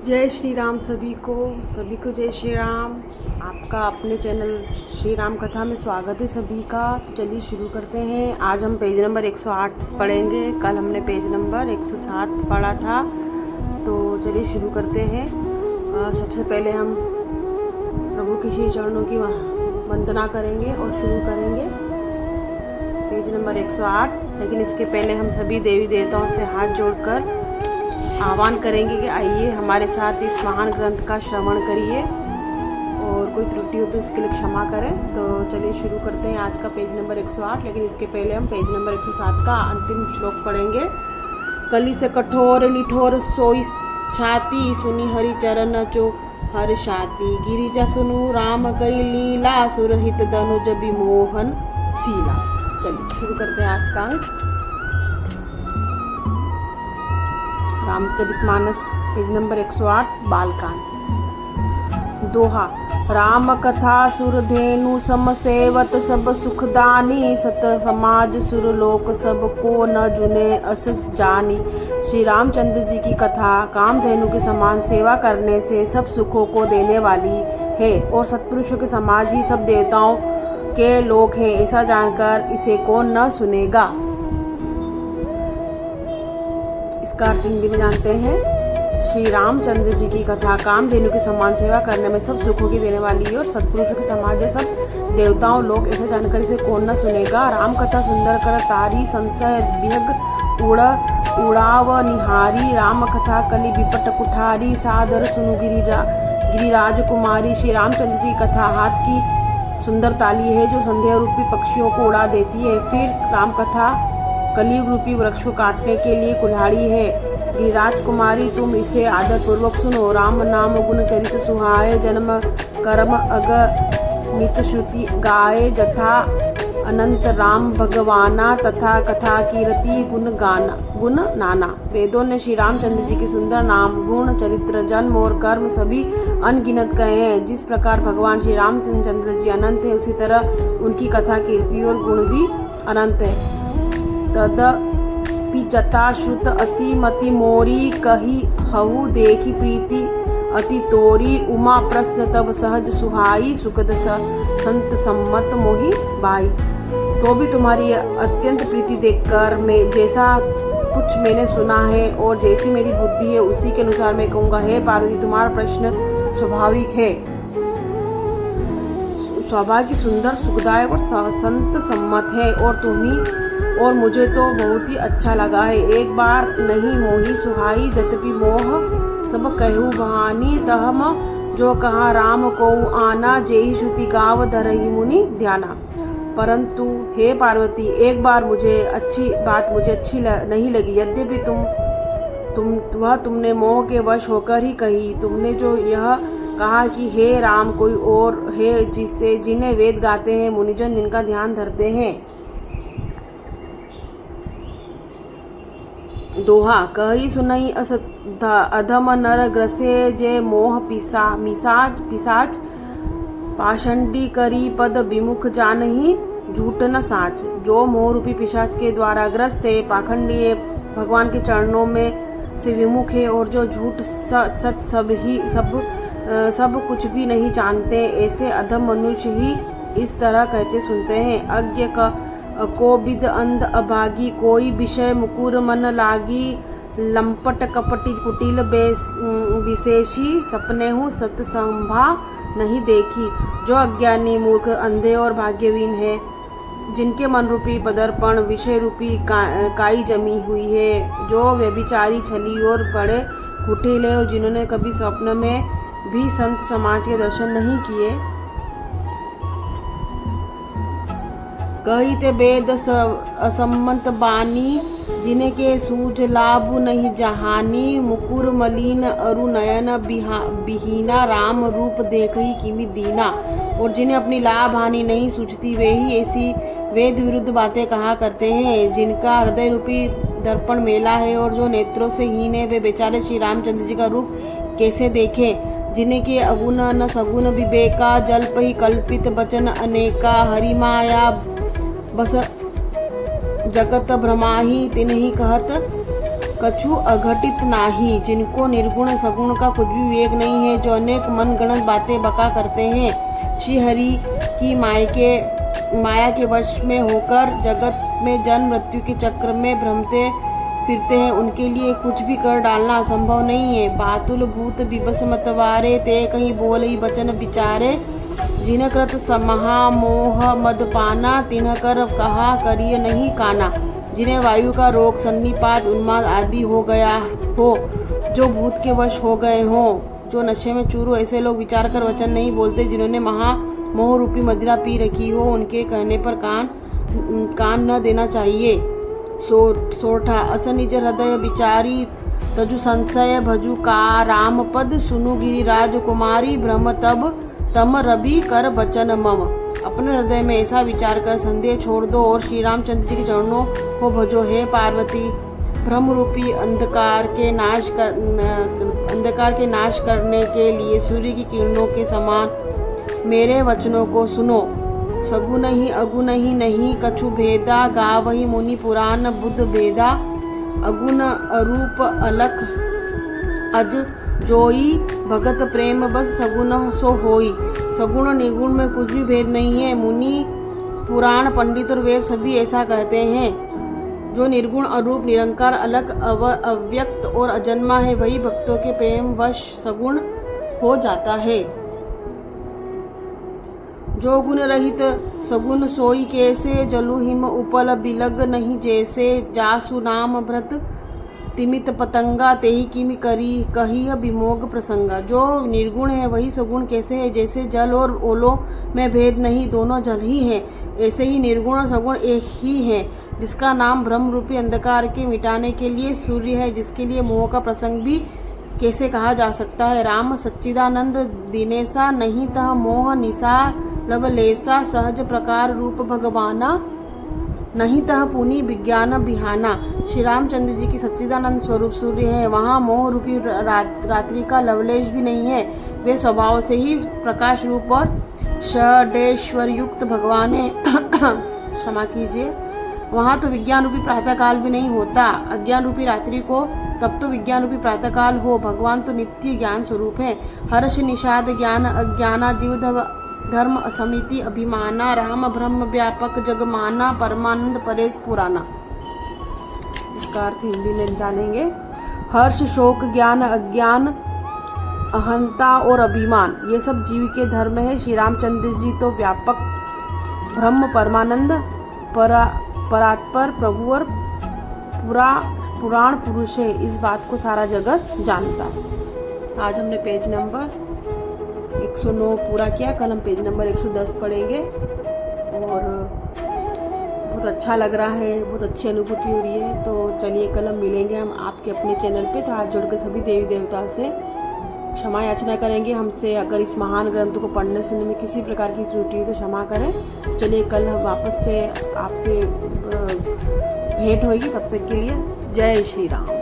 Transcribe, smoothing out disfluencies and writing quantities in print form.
जय श्री राम सभी को जय श्री राम। आपका अपने चैनल श्री राम कथा में स्वागत है सभी का। तो चलिए शुरू करते हैं। आज हम पेज नंबर 108 पढ़ेंगे। कल हमने पेज नंबर 107 पढ़ा था। तो चलिए शुरू करते हैं। सबसे पहले हम प्रभु के श्री चरणों की वंदना करेंगे और शुरू करेंगे पेज नंबर 108। लेकिन इसके पहले हम सभी देवी देवताओं से हाथ जोड़कर आह्वान करेंगे कि आइए हमारे साथ इस महान ग्रंथ का श्रवण करिए और कोई त्रुटि हो तो इसके लिए क्षमा करें। तो चलिए शुरू करते हैं आज का पेज नंबर 108। लेकिन इसके पहले हम पेज नंबर 107 का अंतिम श्लोक पढ़ेंगे। कली से कठोर निठोर सोई छाती, सुनी हरि चरण चो हर शाती। गिरिजा सुनु राम कई लीला, सुरहित धनुज विमोहन सीला। चलिए शुरू करते हैं आज का रामचरितमानस पेज नंबर 108 बालकांड। दोहा। राम कथा सुरधेनु सम सेवत, सब सुखदानी। सत समाज सुरलोक, सब को न जुने अस जानी। श्री रामचंद्र जी की कथा कामधेनु के समान सेवा करने से सब सुखों को देने वाली है और सत्पुरुषों के समाज ही सब देवताओं के लोक हैं। ऐसा जानकर इसे कौन न सुनेगा। इसका अर्थ हिंदी में जानते हैं। श्री रामचंद्र जी की कथा कामधेनु के समान सेवा करने में सब सुखों की देने वाली है और सत्पुरुषों के समाज है सब देवताओं लोग। ऐसा जानकर इसे कौन न सुनेगा। राम कथा सुंदर कर तारी, संशय विहग उड़ाव निहारी। राम कथा कलि विपट कुठारी, सादर सुनु गिरिराज कुमारी। श्री रामचंद्र जी की कथा हाथ की सुंदर ताली है जो संध्या रूपी पक्षियों को उड़ा देती है। फिर राम कथा कलयुग रूपी वृक्ष को काटने के लिए कुल्हाड़ी है। गिरिराज कुमारी तुम इसे आदर पूर्वक सुनो। राम नाम गुण चरित सुहाए, जन्म कर्म अगणित श्रुति गाए। जथा अनंत राम भगवाना, तथा कथा कीर्ति गुण नाना। वेदों ने श्री रामचंद्र जी के सुंदर नाम, गुण, चरित्र, जन्म और कर्म सभी अनगिनत कहे हैं। जिस प्रकार भगवान श्री रामचंद्र जी अनंत है, उसी तरह उनकी कथा कीर्ति और गुण भी अनंत है। तदपि जता श्रुत असी मति मोरी, कही हहु देखी प्रीति अति तोरी। उमा प्रश्न तब सहज सुहाई, सुखद संत सम्मत मोहि बाई। तो भी तुम्हारी अत्यंत प्रीति देखकर मैं जैसा कुछ मैंने सुना है और जैसी मेरी बुद्धि है उसी के अनुसार मैं कहूँगा। हे पार्वती, तुम्हारा प्रश्न स्वाभाविक है, स्वाभाविक सुंदर सुखदायक और संत सम्मत है और मुझे तो बहुत ही अच्छा लगा है। एक बार नहीं मोही सुहाई, जतपि मोह सब कहू बहानी। तहम जो कहा राम को आना, जेहि श्रुति गाव धरहि मुनि ध्याना। परंतु हे पार्वती, एक बार मुझे अच्छी नहीं लगी। यद्यपि तुमने मोह के वश होकर ही कही। तुमने जो यह कहा कि हे राम, कोई और है जिन्हें वेद गाते हैं मुनिजन, जिनका ध्यान धरते हैं। दोहा। कही सुनई अधम नर ग्रसे, जे मोह पिसाच। पाषंडी करी पद विमुख जानही, झूठ न साच। जो मोह रूपी पिशाच के द्वारा ग्रस्त है, पाखंडी है, भगवान के चरणों में से विमुख है और जो झूठ सच सब कुछ भी नहीं जानते, ऐसे अधम मनुष्य ही इस तरह कहते सुनते हैं। अज्ञ को विद अंध अभागी, कोई विषय मुकुर मन लागी। लंपट कपटी कुटिल विशेषी, सपने हूँ सतसंभा नहीं देखी। जो अज्ञानी मूर्ख अंधे और भाग्यहीन है, जिनके मन रूपी पदर्पण विषय रूपी काई जमी हुई है। जो व्यभिचारी, छली और बड़े कुटिल है और जिन्होंने कभी स्वप्न में भी संत समाज के दर्शन नहीं किए। कही ते वेद असम्मत बानी, जिन्हें के सूझ लाभ नहीं जहानी। मुकुर मलिन अरु नयन बिहीना, राम रूप देखही किमि दीना। और जिन्हें अपनी लाभ हानि नहीं सूझती, वे ही ऐसी वेद विरुद्ध बातें कहा करते हैं। जिनका हृदय रूपी दर्पण मेला है और जो नेत्रों से हीन है, वे बेचारे श्री रामचंद्र जी का रूप कैसे देखें। जिन्हें के अगुण न सगुण विवेका, जल्प ही कल्पित वचन अनेका। हरिमाया बस जगत भ्रमाही तिन्हि कहत कछु अघटित नाही, जिनको निर्गुण सगुण का कुछ भी विवेक नहीं है, जो अनेक मन गणत बातें बका करते हैं, श्री हरि की माया के वश में होकर जगत में जन्म मृत्यु के चक्र में भ्रमते फिरते हैं, उनके लिए कुछ भी कर डालना असंभव नहीं है। बातुल भूत विबस मतवारे, ते कहीं बोल ही वचन विचारे, जिन कृत महामोह मद पाना, तिन्ह कर कहा करिय नहीं काना, जिन्हें वायु का रोग सन्निपात उन्माद आदि हो गया हो, जो भूत के वश हो गए हों, जो नशे में चूर हो, ऐसे लोग विचार कर वचन नहीं बोलते, जिन्होंने महामोह रूपी मदिरा पी रखी हो, उनके कहने पर कान न देना चाहिए। सोठा अस निज हृदय विचारी, तजु संशय भजु का राम पद, सुनु गिरिराज कुमारी, भ्रम तब तम रवि कर बचन मम। अपने हृदय में ऐसा विचार कर संदेह छोड़ दो और श्री रामचंद्र जी के चरणों को भजो। हे पार्वती, भ्रम रूपी अंधकार के नाश करने के लिए सूर्य की किरणों के समान मेरे वचनों को सुनो। सगुन ही अगुन ही नहीं कछु भेदा, गावहि मुनि पुराण बुद्ध भेदा, अगुन अरूप अलख अज जोई, भगत प्रेम बस सगुन सो होई। सगुण निर्गुण में कुछ भी भेद नहीं है। मुनि पुराण पंडित और वेद सभी ऐसा कहते हैं। जो निर्गुण अरूप निरंकार अलग अव्यक्त और अजन्मा है, वही भक्तों के प्रेम वश सगुण हो जाता है। जो गुण रहित सगुण सोई कैसे, जलु हिम उपल बिलग नहीं जैसे, जासु नाम व्रत तिमित पतंगा, तेहि किमि करी कही विमोग प्रसंगा। जो निर्गुण है वही सगुण कैसे है, जैसे जल और ओलों में भेद नहीं, दोनों जल ही हैं। ऐसे ही निर्गुण और सगुण एक ही है, जिसका नाम ब्रह्म रूपी अंधकार के मिटाने के लिए सूर्य है, जिसके लिए मोह का प्रसंग भी कैसे कहा जा सकता है। राम सच्चिदानंद दिनेसा, नहीं तह मोह निशा लवलेसा, सहज प्रकार रूप भगवाना, नहीं तह पुनि विज्ञान बिहाना। श्री रामचंद्र जी की सच्चिदानंद स्वरूप सूर्य है, वहाँ मोह रूपी रात्रि का लवलेश भी नहीं है। वे स्वभाव से ही प्रकाश रूप और षडेश्वर युक्त भगवान है। क्षमा कीजिए, वहाँ तो विज्ञान रूपी प्रातःकाल भी नहीं होता। अज्ञान रूपी रात्रि को तब तो विज्ञान रूपी प्रातःकाल हो। भगवान तो नित्य ज्ञान स्वरूप है। हर्ष निषाद ज्ञान अज्ञाना, जीव धर्म असमिति अभिमाना, राम ब्रह्म व्यापक जगमाना, परमानंद परेश पुराना। इसका अर्थ हिंदी में जानेंगे। हर्ष शोक ज्ञान अज्ञान अहंता और अभिमान, ये सब जीव के धर्म है। श्री रामचंद्र जी तो व्यापक ब्रह्म परमानंद परात्पर प्रभु और पुराण पुरुष है। इस बात को सारा जगत जानता है। आज हमने पेज नंबर 109 पूरा किया। कल हम पेज नंबर 110 पढ़ेंगे और बहुत अच्छा लग रहा है, बहुत अच्छी अनुभूति हो रही है। तो चलिए कल हम मिलेंगे हम आपके अपने चैनल पे। तो हाथ जोड़ के सभी देवी देवता से क्षमा याचना करेंगे हमसे। अगर इस महान ग्रंथ को पढ़ने सुनने में किसी प्रकार की त्रुटि हो तो क्षमा करें। चलिए कल हम वापस से आपसे भेंट होगी। तब तक के लिए जय श्री राम।